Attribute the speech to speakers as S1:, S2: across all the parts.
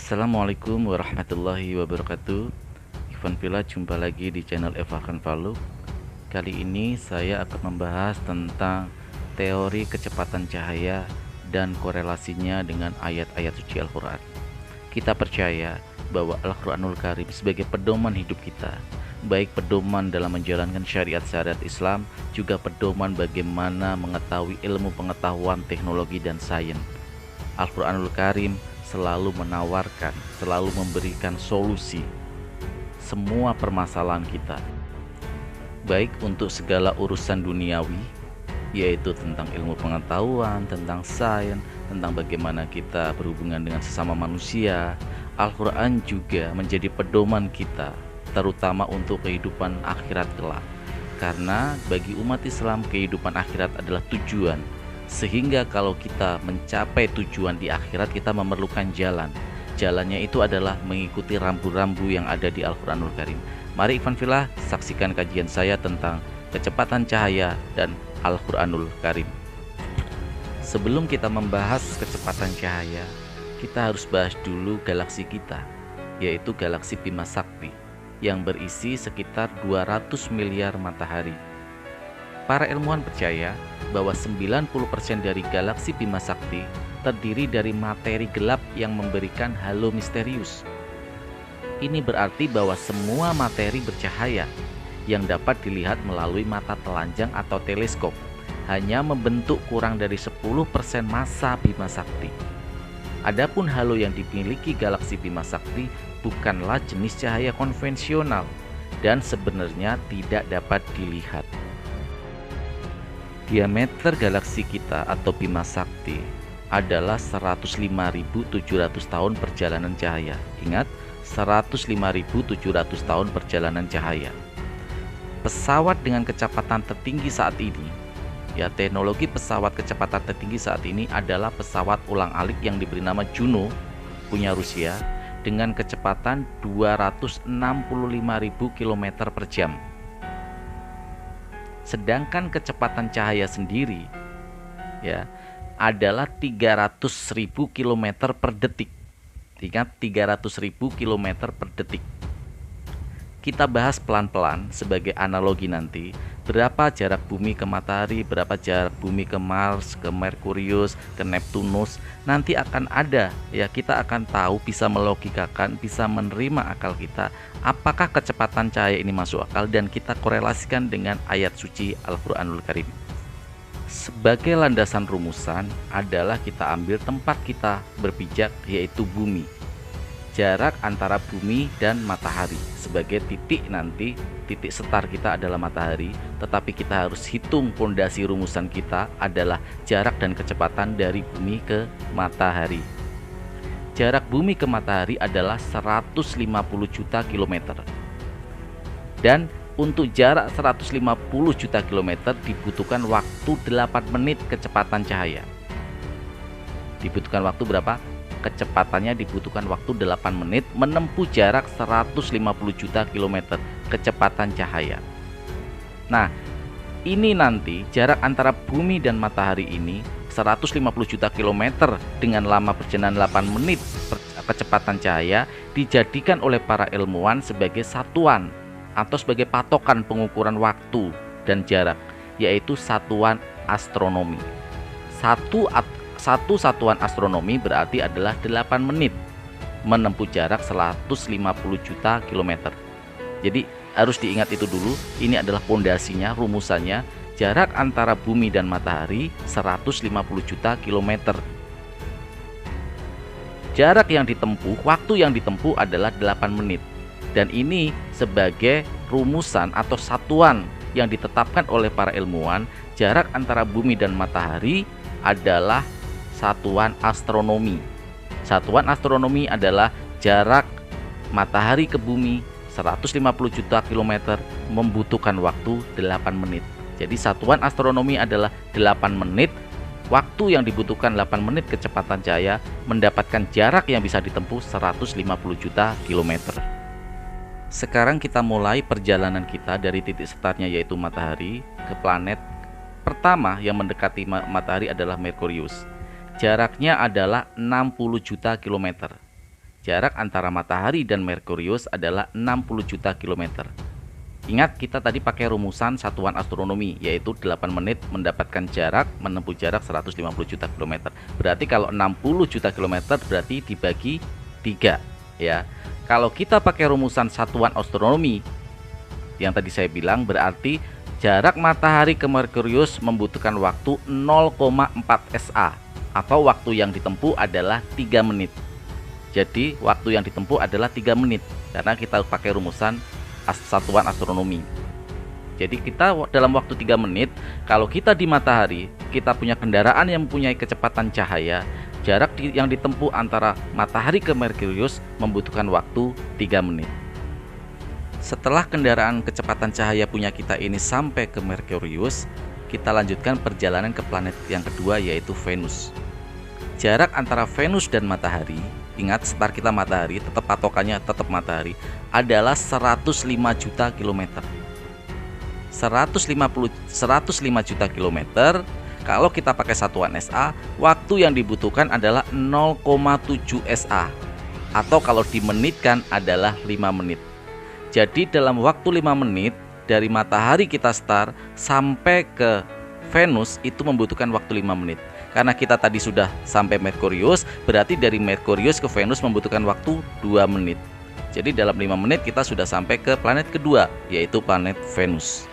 S1: Assalamualaikum warahmatullahi wabarakatuh. Ivan Villa jumpa lagi di channel Evakan Valuk. Kali ini saya akan membahas tentang teori kecepatan cahaya dan korelasinya dengan ayat-ayat suci Al-Quran. Kita percaya bahwa Al-Quranul Karim sebagai pedoman hidup kita, baik pedoman dalam menjalankan syariat-syariat Islam, juga pedoman bagaimana mengetahui ilmu pengetahuan, teknologi, dan sains. Al-Quranul Karim selalu menawarkan, selalu memberikan solusi semua permasalahan kita, baik untuk segala urusan duniawi, yaitu tentang ilmu pengetahuan, tentang sains, tentang bagaimana kita berhubungan dengan sesama manusia. Al-Quran juga menjadi pedoman kita, terutama untuk kehidupan akhirat kelak. Karena bagi umat Islam, kehidupan akhirat adalah tujuan. Sehingga kalau kita mencapai tujuan di akhirat, kita memerlukan jalan. Jalannya itu adalah mengikuti rambu-rambu yang ada di Al-Quranul Karim. Mari Ivan Villa saksikan kajian saya tentang kecepatan cahaya dan Al-Quranul Karim. Sebelum kita membahas kecepatan cahaya, kita harus bahas dulu galaksi kita, yaitu galaksi Bima Sakti, yang berisi sekitar 200 miliar matahari. Para ilmuwan percaya bahwa 90% dari galaksi Bima Sakti terdiri dari materi gelap yang memberikan halo misterius. Ini berarti bahwa semua materi bercahaya yang dapat dilihat melalui mata telanjang atau teleskop hanya membentuk kurang dari 10% massa Bima Sakti. Adapun halo yang dimiliki galaksi Bima Sakti bukanlah jenis cahaya konvensional dan sebenarnya tidak dapat dilihat. Diameter galaksi kita atau Bima Sakti adalah 105.700 tahun perjalanan cahaya. Ingat, 105.700 tahun perjalanan cahaya. Pesawat dengan kecepatan tertinggi saat ini, teknologi pesawat kecepatan tertinggi saat ini adalah pesawat ulang-alik yang diberi nama Juno, punya Rusia, dengan kecepatan 265.000 km per jam. Sedangkan kecepatan cahaya sendiri adalah 300.000 km per detik. Ingat, 300.000 km per detik. Kita bahas pelan-pelan sebagai analogi nanti berapa jarak bumi ke matahari, berapa jarak bumi ke Mars, ke Merkurius, ke Neptunus. Nanti akan ada, kita akan tahu, bisa melogikakan, bisa menerima akal kita apakah kecepatan cahaya ini masuk akal, dan kita korelasikan dengan ayat suci Al-Quranul Karim. Sebagai landasan rumusan adalah kita ambil tempat kita berpijak, yaitu bumi. Jarak antara bumi dan matahari sebagai titik, nanti titik setar kita adalah matahari, tetapi kita harus hitung fondasi rumusan kita adalah jarak dan kecepatan dari bumi ke matahari. Jarak bumi ke matahari adalah 150 juta kilometer. Dan untuk jarak 150 juta kilometer dibutuhkan waktu 8 menit kecepatan cahaya. Dibutuhkan waktu berapa? Kecepatannya dibutuhkan waktu 8 menit menempuh jarak 150 juta kilometer kecepatan cahaya. Nah, ini nanti jarak antara bumi dan matahari ini 150 juta kilometer dengan lama perjalanan 8 menit kecepatan cahaya dijadikan oleh para ilmuwan sebagai satuan atau sebagai patokan pengukuran waktu dan jarak, yaitu satuan astronomi. Satu satuan astronomi berarti adalah 8 menit menempuh jarak 150 juta kilometer. Jadi harus diingat itu dulu, ini adalah pondasinya, rumusannya. Jarak antara bumi dan matahari 150 juta kilometer. Jarak yang ditempuh, waktu yang ditempuh adalah 8 menit. Dan ini sebagai rumusan atau satuan yang ditetapkan oleh para ilmuwan. Jarak antara bumi dan matahari adalah satuan astronomi. Satuan astronomi adalah jarak matahari ke bumi 150 juta kilometer membutuhkan waktu 8 menit. Jadi satuan astronomi adalah 8 menit. Waktu yang dibutuhkan 8 menit kecepatan cahaya mendapatkan jarak yang bisa ditempuh 150 juta kilometer. Sekarang kita mulai perjalanan kita dari titik startnya, yaitu matahari, ke planet pertama yang mendekati matahari adalah Merkurius. Jaraknya adalah 60 juta kilometer. Jarak antara matahari dan Merkurius adalah 60 juta kilometer. Ingat, kita tadi pakai rumusan satuan astronomi, yaitu 8 menit mendapatkan jarak, menempuh jarak 150 juta kilometer. Berarti kalau 60 juta kilometer berarti dibagi 3 ya. Kalau kita pakai rumusan satuan astronomi yang tadi saya bilang, berarti jarak matahari ke Merkurius membutuhkan waktu 0,4 SA, atau waktu yang ditempuh adalah 3 menit. Jadi waktu yang ditempuh adalah 3 menit karena kita pakai rumusan satuan astronomi. Jadi kita dalam waktu 3 menit, kalau kita di matahari, kita punya kendaraan yang mempunyai kecepatan cahaya, jarak yang ditempuh antara matahari ke Merkurius membutuhkan waktu 3 menit. Setelah kendaraan kecepatan cahaya punya kita ini sampai ke Merkurius, kita lanjutkan perjalanan ke planet yang kedua, yaitu Venus. Jarak antara Venus dan matahari, ingat start kita matahari, tetap patokannya tetap matahari, adalah 105 juta kilometer. 105 juta kilometer. Kalau kita pakai satuan SA, waktu yang dibutuhkan adalah 0,7 SA, atau kalau dimenitkan adalah 5 menit. Jadi dalam waktu 5 menit dari matahari kita start sampai ke Venus itu membutuhkan waktu 5 menit. Karena kita tadi sudah sampai Merkurius, berarti dari Merkurius ke Venus membutuhkan waktu 2 menit. Jadi dalam 5 menit kita sudah sampai ke planet kedua, yaitu planet Venus.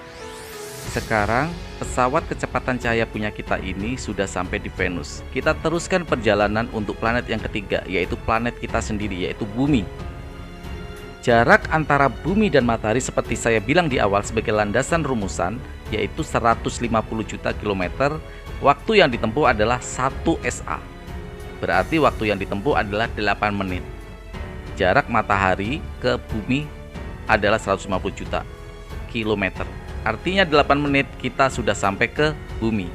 S1: Sekarang pesawat kecepatan cahaya punya kita ini sudah sampai di Venus. Kita teruskan perjalanan untuk planet yang ketiga, yaitu planet kita sendiri, yaitu Bumi. Jarak antara Bumi dan matahari seperti saya bilang di awal sebagai landasan rumusan, yaitu 150 juta kilometer. Waktu yang ditempuh adalah 1 SA. Berarti waktu yang ditempuh adalah 8 menit. Jarak matahari ke Bumi adalah 150 juta kilometer. Artinya 8 menit kita sudah sampai ke Bumi.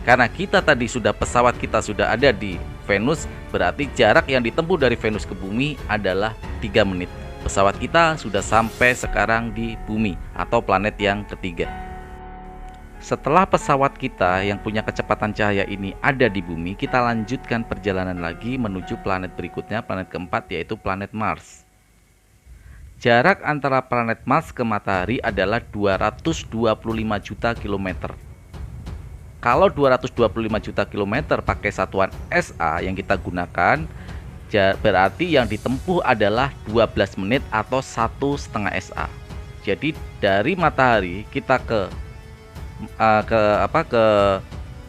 S1: Karena kita tadi pesawat kita sudah ada di Venus, berarti jarak yang ditempuh dari Venus ke Bumi adalah 3 menit. Pesawat kita sudah sampai sekarang di Bumi atau planet yang ketiga. Setelah pesawat kita yang punya kecepatan cahaya ini ada di Bumi, kita lanjutkan perjalanan lagi menuju planet berikutnya, planet keempat, yaitu planet Mars. Jarak antara planet Mars ke matahari adalah 225 juta kilometer. Kalau 225 juta kilometer pakai satuan SA yang kita gunakan, berarti yang ditempuh adalah 12 menit atau 1,5 SA. Jadi dari matahari kita ke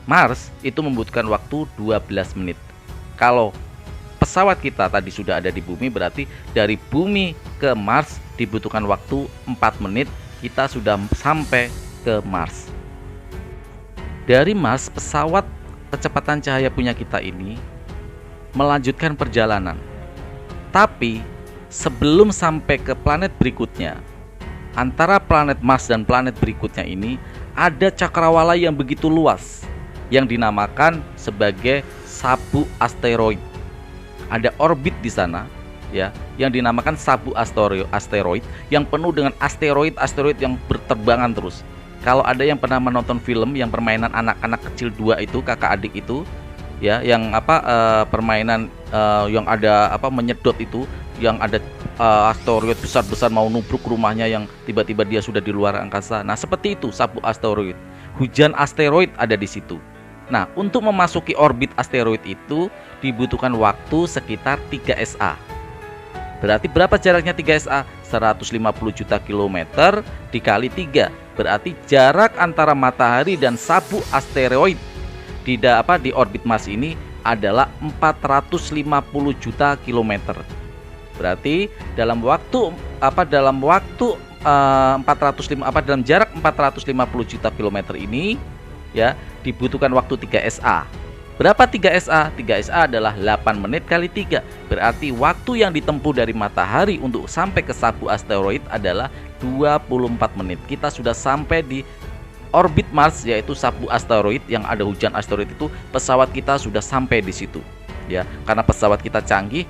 S1: Mars itu membutuhkan waktu 12 menit. Kalau pesawat kita tadi sudah ada di Bumi, berarti dari Bumi ke Mars dibutuhkan waktu 4 menit. Kita sudah sampai ke Mars. Dari Mars, pesawat kecepatan cahaya punya kita ini melanjutkan perjalanan. Tapi sebelum sampai ke planet berikutnya, antara planet Mars dan planet berikutnya ini ada cakrawala yang begitu luas yang dinamakan sebagai sabuk asteroid. Ada orbit di sana ya yang dinamakan sabuk asteroid yang penuh dengan asteroid yang berterbangan terus. Kalau ada yang pernah menonton film yang permainan anak-anak kecil 2 itu, kakak adik itu ya, yang permainan yang ada menyedot itu, yang ada asteroid besar-besar mau nubruk rumahnya yang tiba-tiba dia sudah di luar angkasa. Nah, seperti itu sabuk asteroid. Hujan asteroid ada di situ. Nah, untuk memasuki orbit asteroid itu dibutuhkan waktu sekitar 3 SA. Berarti berapa jaraknya 3 SA? 150 juta kilometer dikali 3. Berarti jarak antara matahari dan sabuk asteroid di orbit Mars ini adalah 450 juta kilometer. Berarti dalam jarak 450 juta kilometer ini ya dibutuhkan waktu 3 SA. Berapa 3 SA? 3 SA adalah 8 menit kali 3. Berarti waktu yang ditempuh dari matahari untuk sampai ke sabuk asteroid adalah 24 menit. Kita sudah sampai di orbit Mars, yaitu sabuk asteroid yang ada hujan asteroid itu. Pesawat kita sudah sampai di situ. Ya, karena pesawat kita canggih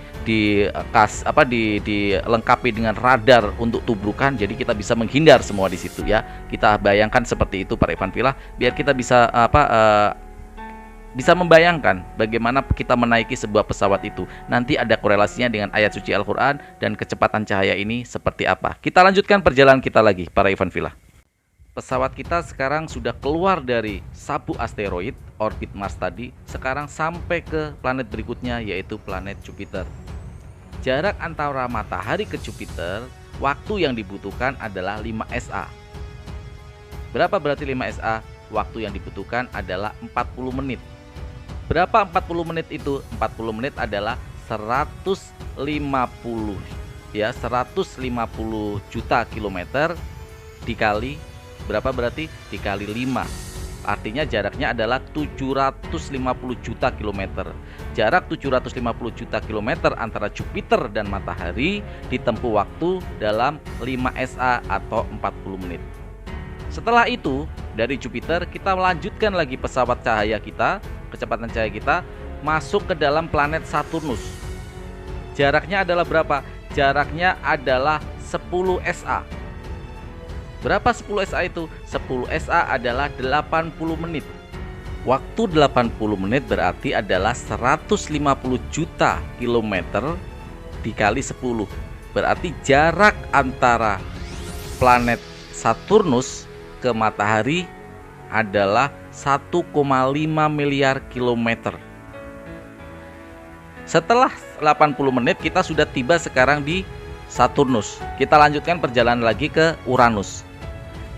S1: dilengkapi dengan radar untuk tubrukan, jadi kita bisa menghindar semua di situ ya. Kita bayangkan seperti itu Pak Ivan Villa, biar kita bisa Bisa membayangkan bagaimana kita menaiki sebuah pesawat itu. Nanti ada korelasinya dengan ayat suci Al-Quran dan kecepatan cahaya ini seperti apa. Kita lanjutkan perjalanan kita lagi, para Ivan Villa. Pesawat kita sekarang sudah keluar dari sabuk asteroid, orbit Mars tadi. Sekarang sampai ke planet berikutnya, yaitu planet Jupiter. Jarak antara matahari ke Jupiter, waktu yang dibutuhkan adalah 5 SA. Berapa berarti 5 SA? Waktu yang dibutuhkan adalah 40 menit. Berapa 40 menit itu? 40 menit adalah 150 ya, 150 juta kilometer dikali berapa berarti? Dikali 5. Artinya jaraknya adalah 750 juta kilometer. Jarak 750 juta kilometer antara Jupiter dan matahari ditempuh waktu dalam 5 SA atau 40 menit. Setelah itu, dari Jupiter kita melanjutkan lagi pesawat cahaya kita, kecepatan cahaya kita masuk ke dalam planet Saturnus. Jaraknya adalah berapa? Jaraknya adalah 10 SA. Berapa 10 SA itu? 10 SA adalah 80 menit. Waktu 80 menit berarti adalah 150 juta kilometer dikali 10. Berarti jarak antara planet Saturnus ke matahari adalah 1,5 miliar kilometer. Setelah 80 menit kita sudah tiba sekarang di Saturnus. Kita lanjutkan perjalanan lagi ke Uranus.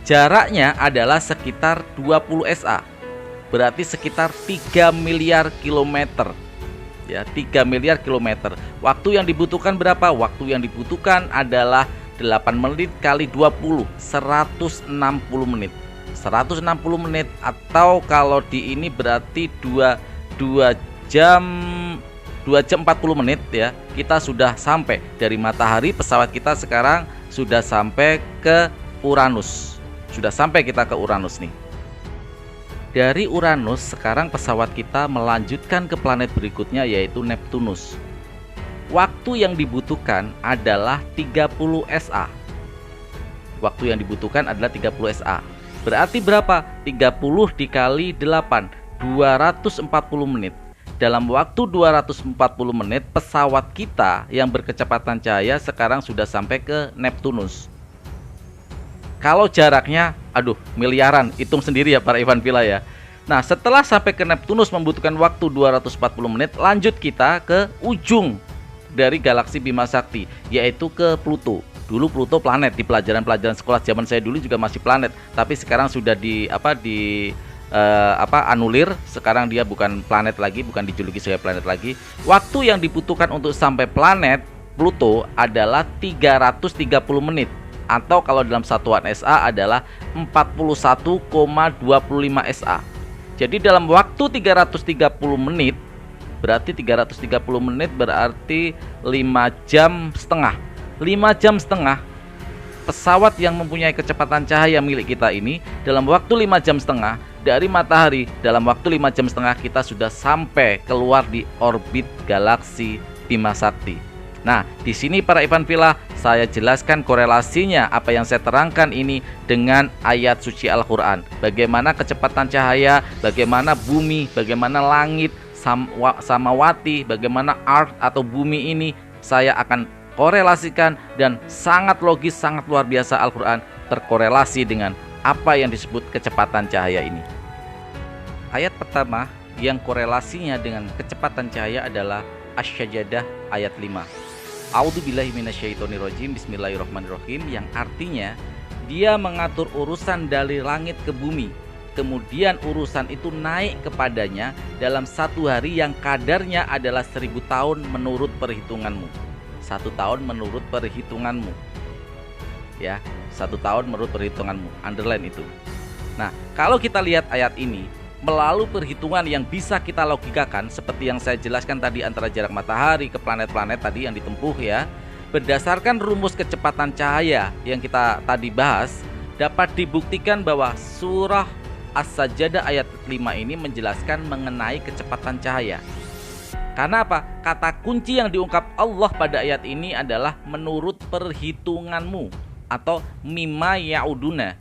S1: Jaraknya adalah sekitar 20 SA. Berarti sekitar 3 miliar kilometer. Ya, 3 miliar kilometer. Waktu yang dibutuhkan berapa? Waktu yang dibutuhkan adalah 8 menit kali 20, 160 menit. 160 menit atau kalau di ini berarti 2 jam 40 menit ya. Kita sudah sampai dari matahari, pesawat kita sekarang sudah sampai ke Uranus. Sudah sampai kita ke Uranus nih. Dari Uranus sekarang pesawat kita melanjutkan ke planet berikutnya yaitu Neptunus. Waktu yang dibutuhkan adalah 30 SA. Waktu yang dibutuhkan adalah 30 SA. Berarti berapa? 30 dikali 8, 240 menit. Dalam waktu 240 menit pesawat kita yang berkecepatan cahaya sekarang sudah sampai ke Neptunus. Kalau jaraknya, miliaran, hitung sendiri ya para Ivan Villa ya. Nah, setelah sampai ke Neptunus membutuhkan waktu 240 menit, lanjut kita ke ujung dari galaksi Bima Sakti, yaitu ke Pluto. Dulu Pluto planet, di pelajaran-pelajaran sekolah zaman saya dulu juga masih planet, tapi sekarang sudah anulir. Sekarang dia bukan planet lagi, bukan dijuluki sebagai planet lagi. Waktu yang dibutuhkan untuk sampai planet Pluto adalah 330 menit. Atau kalau dalam satuan SA adalah 41,25 SA. Jadi dalam waktu 330 menit, berarti 330 menit berarti 5 jam setengah. 5 jam setengah pesawat yang mempunyai kecepatan cahaya milik kita ini dalam waktu 5 jam setengah dari matahari, dalam waktu 5 jam setengah kita sudah sampai keluar di orbit galaksi Bima Sakti. Nah, di sini para Ivan Villa saya jelaskan korelasinya apa yang saya terangkan ini dengan ayat suci Al-Quran. Bagaimana kecepatan cahaya, bagaimana bumi, bagaimana langit, samawati, bagaimana earth atau bumi ini saya akan korelasikan dan sangat logis, sangat luar biasa Al-Quran terkorelasi dengan apa yang disebut kecepatan cahaya ini. Ayat pertama yang korelasinya dengan kecepatan cahaya adalah Asy-Sajdah ayat 5. A'udzubillahi minasyaitonirrajim, bismillahirrahmanirrahim, yang artinya dia mengatur urusan dari langit ke bumi, kemudian urusan itu naik kepadanya dalam satu hari yang kadarnya adalah 1000 tahun menurut perhitunganmu. 1 tahun menurut perhitunganmu ya, 1 tahun menurut perhitunganmu, underline itu. Nah, kalau kita lihat ayat ini melalui perhitungan yang bisa kita logikakan seperti yang saya jelaskan tadi antara jarak matahari ke planet-planet tadi yang ditempuh ya, berdasarkan rumus kecepatan cahaya yang kita tadi bahas, dapat dibuktikan bahwa surah As-Sajdah ayat 5 ini menjelaskan mengenai kecepatan cahaya. Karena apa? Kata kunci yang diungkap Allah pada ayat ini adalah menurut perhitunganmu atau mimma ya'uduna.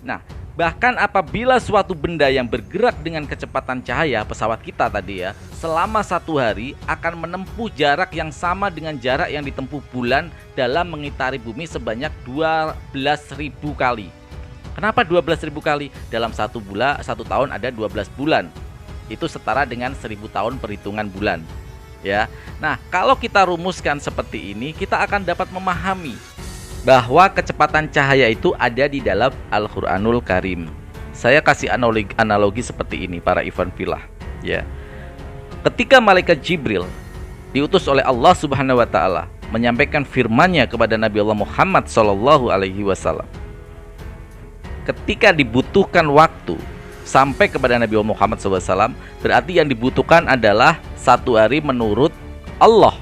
S1: Nah, Bahkan apabila suatu benda yang bergerak dengan kecepatan cahaya, pesawat kita tadi ya, selama 1 hari akan menempuh jarak yang sama dengan jarak yang ditempuh bulan dalam mengitari bumi sebanyak 12.000 kali. Kenapa 12.000 kali? Dalam 1 tahun ada 12 bulan. Itu setara dengan 1000 tahun perhitungan bulan. Ya. Nah, kalau kita rumuskan seperti ini, kita akan dapat memahami bahwa kecepatan cahaya itu ada di dalam Al-Qur'anul Karim. Saya kasih analogi seperti ini para ikhwan fillah, ya. Ketika malaikat Jibril diutus oleh Allah Subhanahu wa taala menyampaikan firman-Nya kepada Nabi Allah Muhammad sallallahu alaihi wasallam. Ketika dibutuhkan waktu sampai kepada Nabi Muhammad SAW, berarti yang dibutuhkan adalah 1 hari menurut Allah.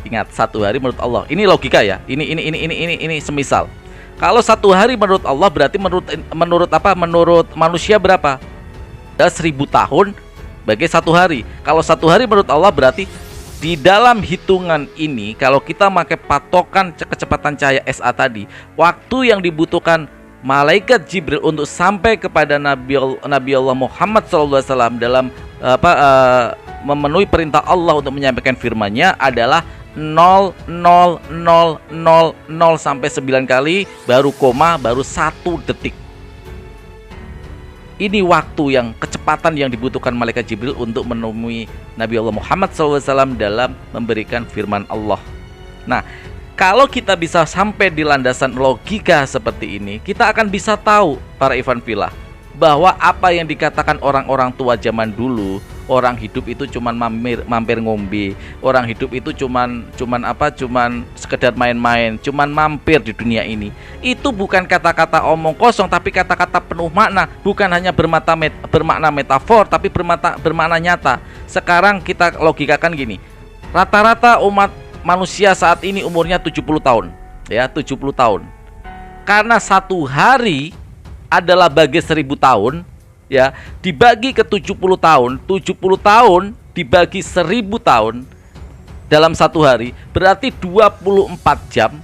S1: Ingat, 1 hari menurut Allah. Ini logika ya. Ini semisal. Kalau 1 hari menurut Allah berarti menurut apa? Menurut manusia berapa? 1000 tahun bagi 1 hari. Kalau 1 hari menurut Allah berarti di dalam hitungan ini, kalau kita pakai patokan kecepatan cahaya SA tadi, waktu yang dibutuhkan malaikat Jibril untuk sampai kepada Nabi Allah Muhammad SAW dalam memenuhi perintah Allah untuk menyampaikan firman-Nya adalah 0,0000 sampai 9 kali, baru koma, baru 1 detik. Ini waktu yang kecepatan yang dibutuhkan malaikat Jibril untuk menemui Nabi Allah Muhammad SAW dalam memberikan firman Allah. Nah, kalau kita bisa sampai di landasan logika seperti ini, kita akan bisa tahu para ikhwan fillah bahwa apa yang dikatakan orang-orang tua zaman dulu, orang hidup itu cuman mampir ngombe, orang hidup itu cuman sekedar main-main, cuman mampir di dunia ini. Itu bukan kata-kata omong kosong, tapi kata-kata penuh makna, bukan hanya bermakna metafor, tapi bermakna nyata. Sekarang kita logikakan gini. Rata-rata umat manusia saat ini umurnya 70 tahun, ya, 70 tahun. Karena 1 hari adalah bagi 1000 tahun, ya, dibagi ke 70 tahun, 70 tahun dibagi 1000 tahun dalam 1 hari berarti 24 jam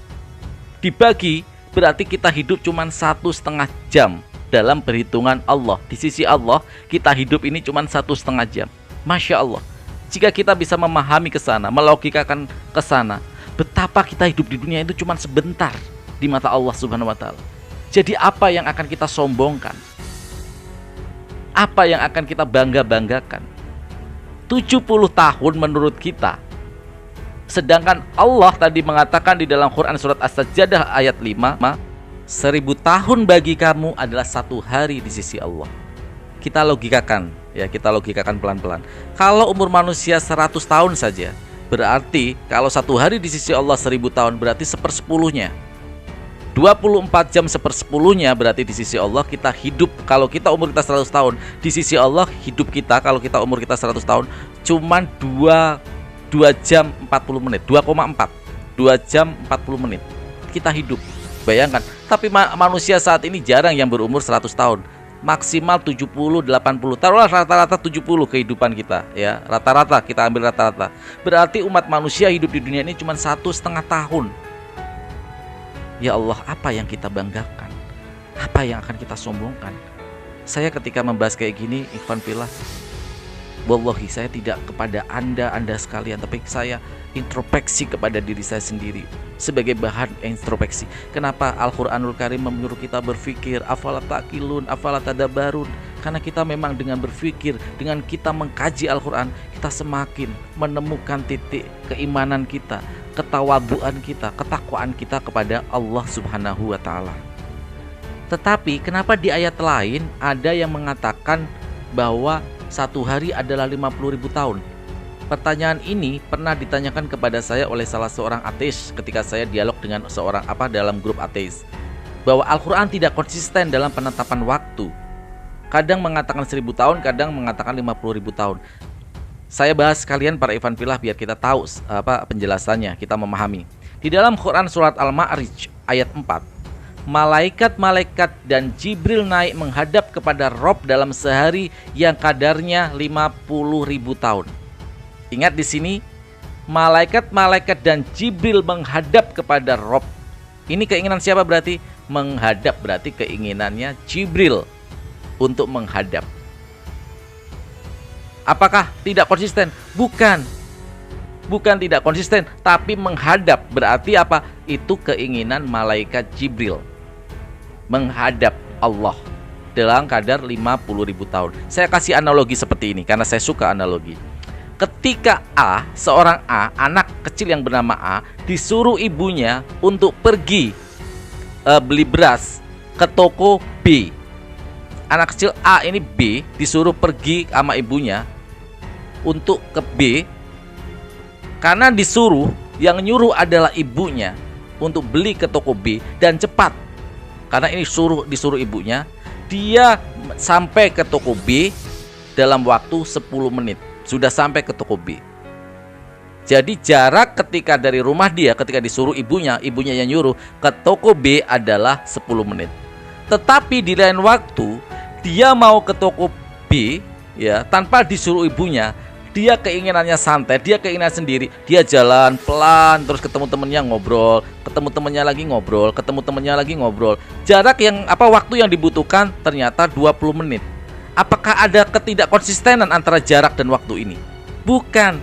S1: dibagi, berarti kita hidup cuma 1,5 jam dalam perhitungan Allah. Di sisi Allah kita hidup ini cuma 1,5 jam. Masya Allah. Jika kita bisa memahami ke sana, melogikakan ke sana, betapa kita hidup di dunia itu cuma sebentar di mata Allah Subhanahu wa taala. Jadi apa yang akan kita sombongkan? Apa yang akan kita bangga-banggakan? 70 tahun menurut kita. Sedangkan Allah tadi mengatakan di dalam Quran surat As-Sajdah ayat 5, 1000 tahun bagi kamu adalah 1 hari di sisi Allah. Kita logikakan, ya, kita logikakan pelan-pelan. Kalau umur manusia 100 tahun saja, berarti kalau 1 hari di sisi Allah 1000 tahun berarti 1/10-nya. 24 jam 1/10-nya berarti di sisi Allah kita hidup. Kalau kita umur kita 100 tahun, di sisi Allah hidup kita, kalau kita umur kita 100 tahun, cuman 2 jam 40 menit, 2,4, 2 jam 40 menit kita hidup. Bayangkan. Tapi manusia saat ini jarang yang berumur 100 tahun. Maksimal 70, 80. Taruhlah rata-rata 70 kehidupan kita, ya. Rata-rata, kita ambil rata-rata. Berarti umat manusia hidup di dunia ini cuma 1,5 tahun. Ya Allah, apa yang kita banggakan? Apa yang akan kita sombongkan? Saya ketika membahas kayak gini, ikhwan fillah, wallahi saya tidak kepada anda sekalian, tapi saya introspeksi kepada diri saya sendiri sebagai bahan introspeksi. Kenapa Al-Qur'anul Karim menyuruh kita berpikir, afala taqilun, afala tadabbarun? Karena kita memang dengan berpikir, dengan kita mengkaji Al-Qur'an, kita semakin menemukan titik keimanan kita, ketawaduan kita, ketakwaan kita kepada Allah Subhanahu wa taala. Tetapi kenapa di ayat lain ada yang mengatakan bahwa 1 hari adalah 50.000 tahun? Pertanyaan ini pernah ditanyakan kepada saya oleh salah seorang ateis ketika saya dialog dengan seorang dalam grup ateis, bahwa Al-Qur'an tidak konsisten dalam penetapan waktu. Kadang mengatakan 1000 tahun, kadang mengatakan 50.000 tahun. Saya bahas sekalian para ikhwan fillah biar kita tahu penjelasannya, kita memahami. Di dalam Quran surat Al-Ma'rij ayat 4, malaikat-malaikat dan Jibril naik menghadap kepada Rob dalam sehari yang kadarnya 50.000 tahun. Ingat di sini, malaikat-malaikat dan Jibril menghadap kepada Rob. Ini keinginan siapa berarti? Menghadap berarti keinginannya Jibril untuk menghadap. Apakah tidak konsisten? Bukan tidak konsisten, tapi menghadap berarti apa? Itu keinginan malaikat Jibril menghadap Allah dalam kadar 50.000 tahun. Saya kasih analogi seperti ini karena saya suka analogi. Ketika seorang anak kecil yang bernama A, disuruh ibunya untuk pergi beli beras ke toko B. Anak kecil A ini B disuruh pergi sama ibunya untuk ke B. Karena disuruh, yang nyuruh adalah ibunya untuk beli ke toko B dan cepat. Karena ini disuruh ibunya, dia sampai ke toko B dalam waktu 10 menit. Sudah sampai ke toko B. Jadi jarak ketika dari rumah dia ketika disuruh ibunya yang nyuruh ke toko B adalah 10 menit. Tetapi di lain waktu dia mau ke toko B ya tanpa disuruh ibunya, dia keinginannya santai, dia keinginan sendiri, dia jalan pelan terus ketemu temennya ngobrol, ketemu temennya lagi ngobrol, ketemu temennya lagi ngobrol. Jarak yang waktu yang dibutuhkan ternyata 20 menit. Apakah ada ketidakkonsistenan antara jarak dan waktu ini? Bukan.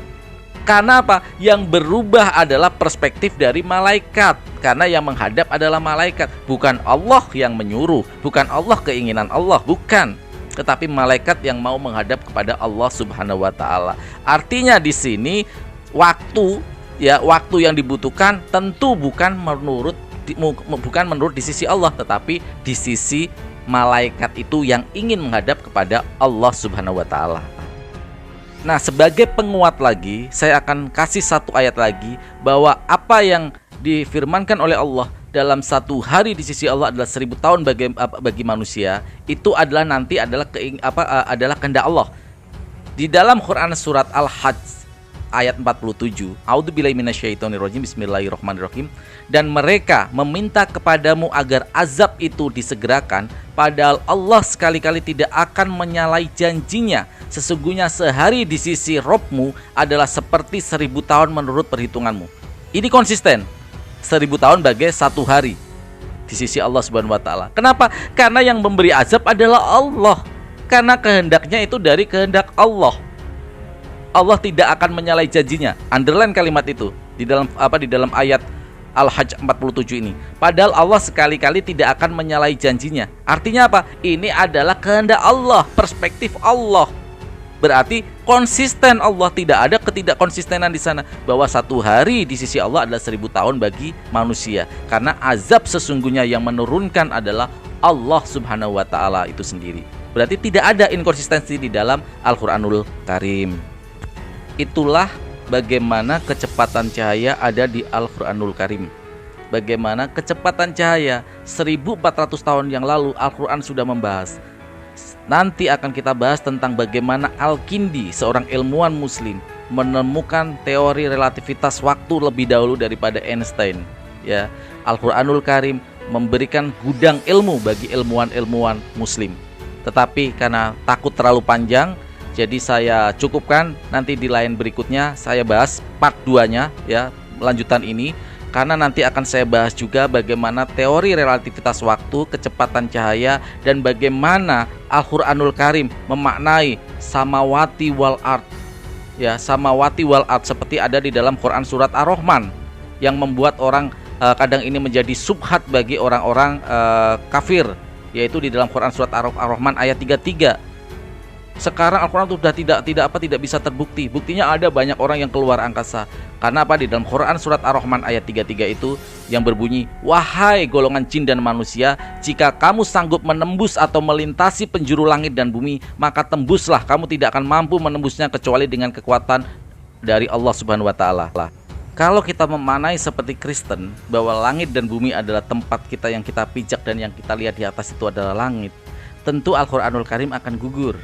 S1: Karena apa? Yang berubah adalah perspektif dari malaikat. Karena yang menghadap adalah malaikat, bukan Allah yang menyuruh, bukan Allah keinginan Allah, bukan. Tetapi malaikat yang mau menghadap kepada Allah Subhanahu wa taala. Artinya di sini waktu yang dibutuhkan tentu bukan menurut di sisi Allah, tetapi di sisi malaikat itu yang ingin menghadap kepada Allah Subhanahu wa taala. Nah, sebagai penguat lagi, saya akan kasih satu ayat lagi bahwa apa yang difirmankan oleh Allah dalam satu hari di sisi Allah adalah 1000 tahun bagi manusia, itu adalah nanti adalah kehendak Allah. Di dalam Quran surat Al-Hajj ayat 47, A'udzubillahi minasyaitonirrajim, bismillahirrahmanirrahim. Dan mereka meminta kepadamu agar azab itu disegerakan, padahal Allah sekali-kali tidak akan menyalahi janjinya. Sesungguhnya sehari di sisi Rabb-mu adalah seperti 1000 tahun menurut perhitunganmu. Ini konsisten. 1000 tahun bagai satu hari di sisi Allah Subhanahu wa taala. Kenapa? Karena yang memberi azab adalah Allah. Karena kehendaknya itu dari kehendak Allah. Allah tidak akan menyalahi janjinya. Underline kalimat itu di dalam ayat Al-Hajj 47 ini. Padahal Allah sekali-kali tidak akan menyalahi janjinya. Artinya apa? Ini adalah kehendak Allah, perspektif Allah. Berarti konsisten Allah, tidak ada ketidakkonsistenan di sana bahwa satu hari di sisi Allah adalah 1000 tahun bagi manusia. Karena azab sesungguhnya yang menurunkan adalah Allah Subhanahu wa taala itu sendiri. Berarti tidak ada inkonsistensi di dalam Al-Qur'anul Karim. Itulah bagaimana kecepatan cahaya ada di Al-Qur'anul Karim. Bagaimana kecepatan cahaya 1400 tahun yang lalu Al-Qur'an sudah membahas. Nanti akan kita bahas tentang bagaimana Al-Kindi, seorang ilmuwan muslim, menemukan teori relativitas waktu lebih dahulu daripada Einstein. Ya, Al-Qur'anul Karim memberikan gudang ilmu bagi ilmuwan-ilmuwan muslim. Tetapi karena takut terlalu panjang, jadi saya cukupkan, nanti di lain berikutnya saya bahas part 2-nya ya, lanjutan ini. Karena nanti akan saya bahas juga bagaimana teori relativitas waktu, kecepatan cahaya, dan bagaimana Al-Qur'anul Karim memaknai samawati wal ard. Ya, samawati wal ard seperti ada di dalam Quran surat Ar-Rahman, yang membuat orang kadang ini menjadi subhat bagi orang-orang kafir, yaitu di dalam Quran surat Ar-Rahman ayat 33. Sekarang Al-Quran sudah tidak bisa terbukti. Buktinya ada banyak orang yang keluar angkasa. Karena apa? Di dalam Quran surat Ar-Rahman ayat 33 itu yang berbunyi, wahai golongan jin dan manusia, jika kamu sanggup menembus atau melintasi penjuru langit dan bumi, maka tembuslah. Kamu tidak akan mampu menembusnya kecuali dengan kekuatan dari Allah Subhanahu wa taala. Kalau kita memanai seperti Kristen bahwa langit dan bumi adalah tempat kita yang kita pijak dan yang kita lihat di atas itu adalah langit, tentu Al-Qur'anul Karim akan gugur.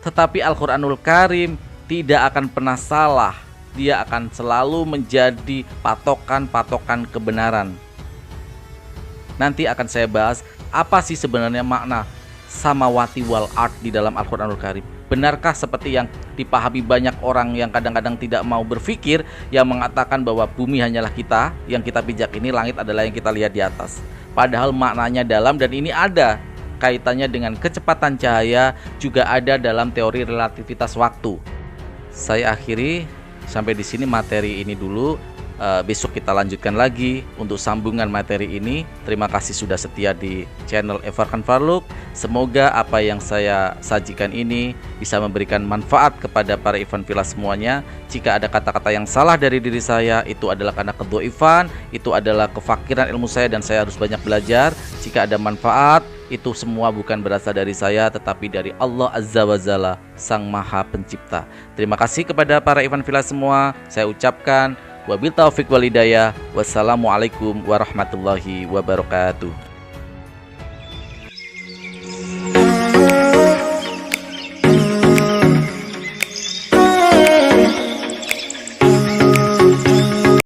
S1: Tetapi Al-Qur'anul Karim tidak akan pernah salah. Dia akan selalu menjadi patokan-patokan kebenaran. Nanti akan saya bahas apa sih sebenarnya makna samawati wal ard di dalam Al-Qur'anul Karim. Benarkah seperti yang dipahami banyak orang yang kadang-kadang tidak mau berpikir, yang mengatakan bahwa bumi hanyalah kita, yang kita pijak ini, langit adalah yang kita lihat di atas. padahal maknanya dalam dan ini ada kaitannya dengan kecepatan cahaya, juga ada dalam teori relativitas waktu. Saya akhiri sampai di sini materi ini dulu. Besok kita lanjutkan lagi untuk sambungan materi ini. Terima kasih sudah setia di channel Evarkan Farluk. Semoga apa yang saya sajikan ini bisa memberikan manfaat kepada para Ikhwan Fillah semuanya. Jika ada kata-kata yang salah dari diri saya, itu adalah karena kedhaifan, itu adalah kefakiran ilmu saya dan saya harus banyak belajar. Jika ada manfaat, itu semua bukan berasal dari saya, tetapi dari Allah Azza wa Jalla, Sang Maha Pencipta. Terima kasih kepada para Ikhwan Fillah semua. Saya ucapkan wabil taufiq wal hidayah. Wassalamualaikum warahmatullahi wabarakatuh.